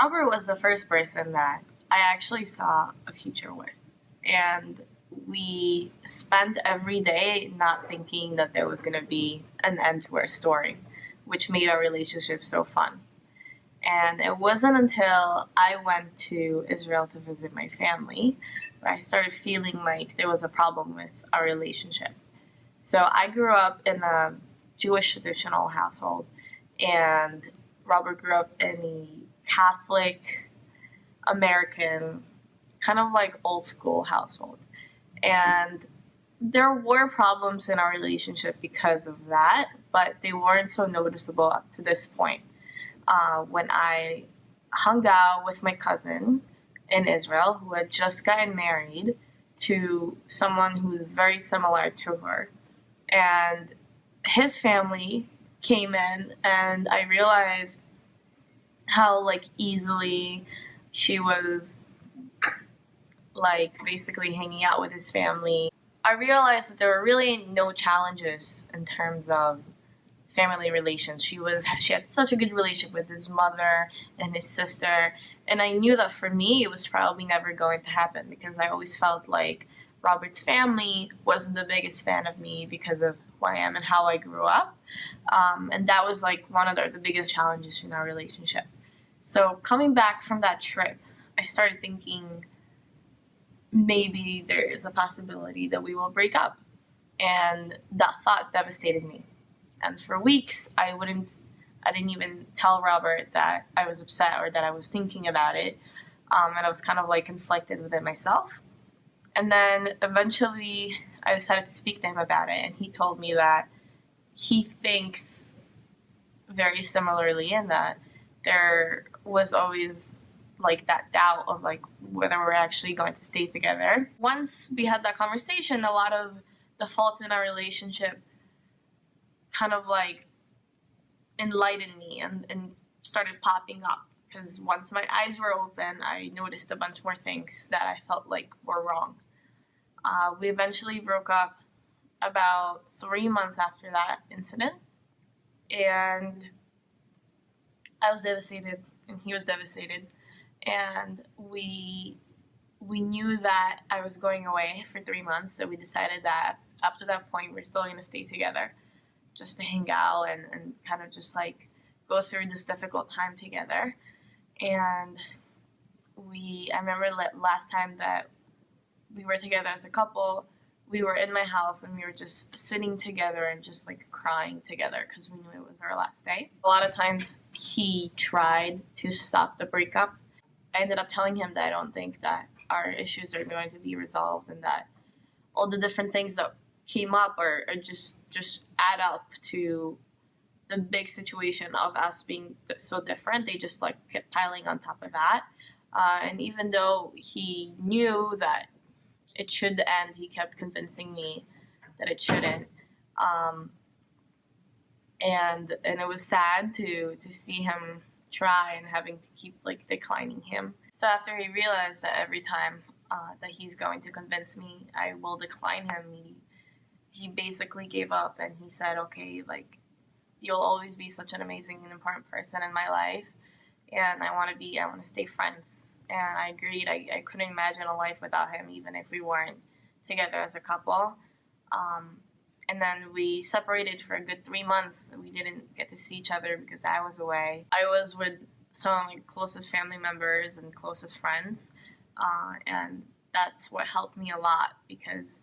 Robert was the first person that I actually saw a future with. And we spent every day not thinking that there was going to be an end to our story, which made our relationship so fun. And it wasn't until I went to Israel to visit my family where I started feeling like there was a problem with our relationship. So I grew up in a Jewish traditional household, and Robert grew up in a Catholic American, kind of like old school household. And there were problems in our relationship because of that, but they weren't so noticeable up to this point. When I hung out with my cousin in Israel who had just gotten married to someone who's very similar to her. And his family came in, and I realized how easily she was basically hanging out with his family. I realized that there were really no challenges in terms of family relations. She had such a good relationship with his mother and his sister, and I knew that for me it was probably never going to happen because I always felt like Robert's family wasn't the biggest fan of me because of who I am and how I grew up, and that was one of the biggest challenges in our relationship. So coming back from that trip, I started thinking maybe there is a possibility that we will break up, and that thought devastated me. And for weeks, I didn't even tell Robert that I was upset or that I was thinking about it. And I was kind of conflicted with it myself. And then eventually I decided to speak to him about it. And he told me that he thinks very similarly, and that there was always that doubt of whether we're actually going to stay together. Once we had that conversation, a lot of the faults in our relationship kind of enlightened me and started popping up, because once my eyes were open, I noticed a bunch more things that I felt were wrong. We eventually broke up about 3 months after that incident, and I was devastated and he was devastated, and we knew that I was going away for 3 months, so we decided that up to that point we're still going to stay together, just to hang out and kind of just go through this difficult time together. And I remember last time that we were together as a couple, we were in my house and we were just sitting together and just crying together because we knew it was our last day. A lot of times he tried to stop the breakup. I ended up telling him that I don't think that our issues are going to be resolved, and that all the different things that came up are just add up to the big situation of us being so different. They just kept piling on top of that. And even though he knew that it should end, he kept convincing me that it shouldn't. And it was sad to see him try and having to keep declining him. So after he realized that every time that he's going to convince me I will decline him, he basically gave up, and he said, okay, you'll always be such an amazing and important person in my life, and I want to stay friends. And I agreed. I couldn't imagine a life without him, even if we weren't together as a couple. And then we separated for a good 3 months. We didn't get to see each other because I was away. I was with some of my closest family members and closest friends, and that's what helped me a lot, because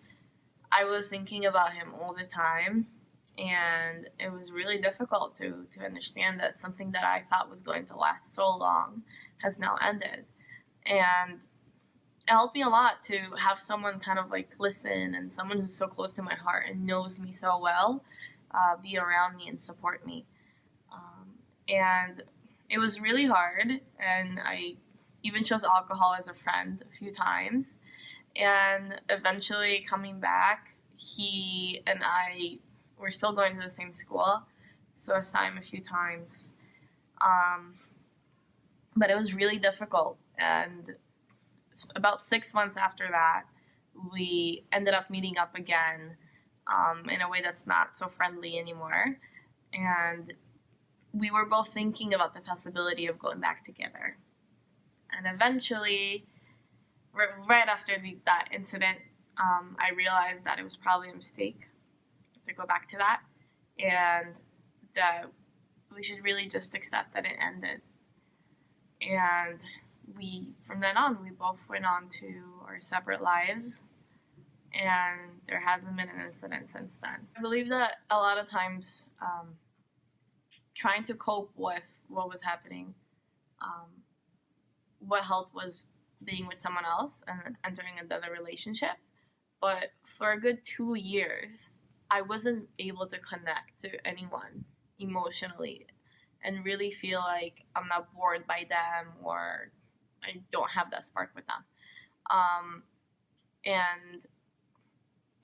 I was thinking about him all the time, and it was really difficult to understand that something that I thought was going to last so long has now ended. And it helped me a lot to have someone kind of listen, and someone who's so close to my heart and knows me so well, be around me and support me. And it was really hard, and I even chose alcohol as a friend a few times. And eventually coming back, he and I were still going to the same school, so I saw him a few times. But it was really difficult, and about 6 months after that, we ended up meeting up again, in a way that's not so friendly anymore. And we were both thinking about the possibility of going back together. And eventually, right after that incident, I realized that it was probably a mistake to go back to that, and that we should really just accept that it ended. And from then on, we both went on to our separate lives, and there hasn't been an incident since then. I believe that a lot of times, trying to cope with what was happening, um, what helped was being with someone else and entering another relationship. But for a good 2 years, I wasn't able to connect to anyone emotionally and really feel like I'm not bored by them or I don't have that spark with them. Um, and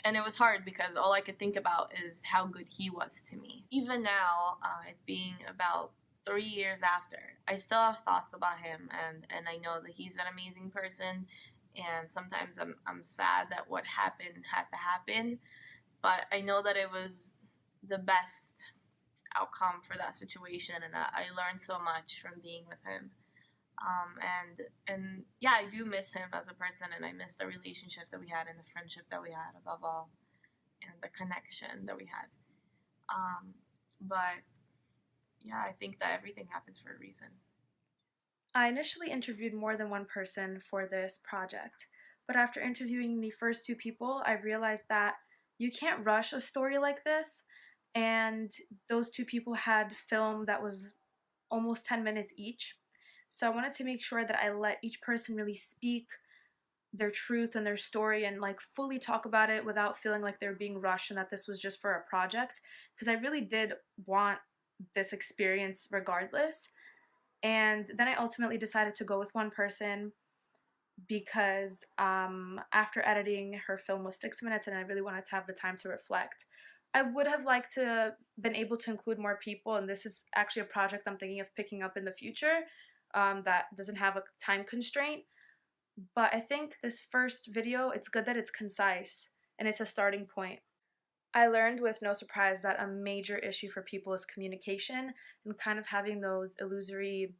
and it was hard because all I could think about is how good he was to me. Even now, it being about 3 years after, I still have thoughts about him, and I know that he's an amazing person. And sometimes I'm sad that what happened had to happen, but I know that it was the best outcome for that situation, and I learned so much from being with him. And yeah, I do miss him as a person, and I miss the relationship that we had and the friendship that we had above all, and the connection that we had. Um, but yeah, I think that everything happens for a reason. I initially interviewed more than one person for this project, but after interviewing the first two people, I realized that you can't rush a story like this, and those two people had film that was almost 10 minutes each. So I wanted to make sure that I let each person really speak their truth and their story and like fully talk about it without feeling like they're being rushed and that this was just for a project, because I really did want this experience regardless. And then I ultimately decided to go with one person because after editing, her film was 6 minutes and I really wanted to have the time to reflect. I would have liked to been able to include more people, and this is actually a project I'm thinking of picking up in the future that doesn't have a time constraint. But I think this first video, it's good that it's concise and it's a starting point. I learned with no surprise that a major issue for people is communication and kind of having those illusory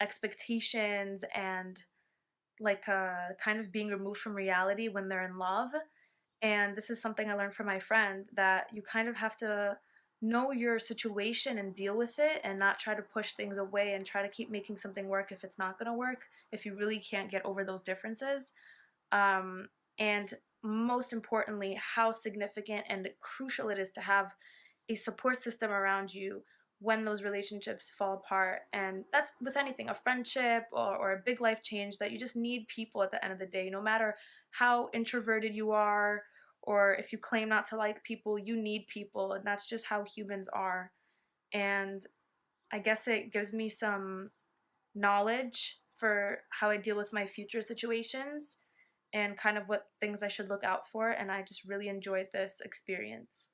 expectations and like kind of being removed from reality when they're in love. And this is something I learned from my friend, that you kind of have to know your situation and deal with it and not try to push things away and try to keep making something work if it's not going to work, if you really can't get over those differences. And most importantly, how significant and crucial it is to have a support system around you when those relationships fall apart. And that's with anything, a friendship or a big life change, that you just need people at the end of the day. No matter how introverted you are or if you claim not to like people, you need people. And that's just how humans are. And I guess it gives me some knowledge for how I deal with my future situations and kind of what things I should look out for. And I just really enjoyed this experience.